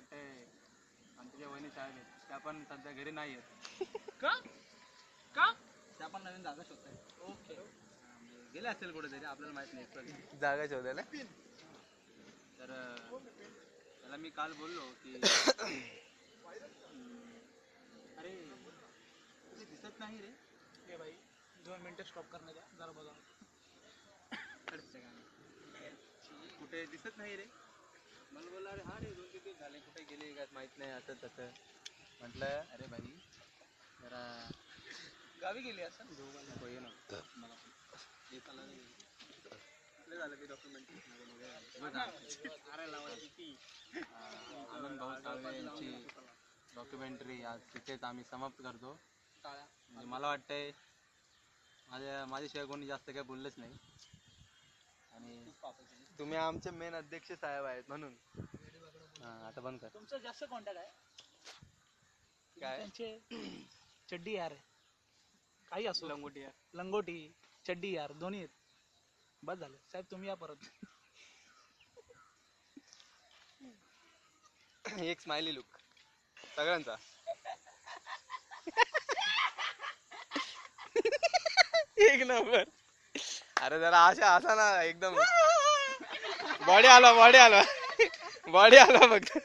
वाटतंय आमच्या वहिनी साहेब आहेत त्या पण सध्या घरी नाही आहेत. का का त्या पण नवीन जागा शोधतायत. ओके गेले असेल कुठेतरी आपल्याला माहित नाही जागा शोधायला. तर त्याला मी काल बोललो की अरे तुझे दिसत नाही रे. ए भाई 2 मिनिटं स्टॉप करणार द्या जरा बघा. कुठे दिसत नाही रे. मला बोलला अरे हा रे 2-3 दिवस झाले कुठे गेले काय माहित नाही असं तसं. म्हटलं अरे भाई जरा गावी गेली असं नको ये ना मला एकाला झालं ते डॉक्युमेंट आनंद भाऊ साळवे यांची डॉक्युमेंटरी आज तिथेच आम्ही समाप्त करतो. म्हणजे मला वाटतंय माझ्याशिवाय कोणी जास्त काही बोललंच नाही. आणि तुम्ही आमचे मेन अध्यक्ष साहेब आहेत म्हणून. आता बंद कर. तुमचं जास्त कॉन्टॅक्ट आहे काय त्यांचे चड्डी यार आहे काही असो लंगोटी लंगोटी चड्डी यार दोन्ही आहेत. बस झालं साहेब तुम्ही या परत. एक स्माइली लुक सगळ्यांचा. एक नंबर. अरे जरा असा ना एकदम बॉडी आला फक्त.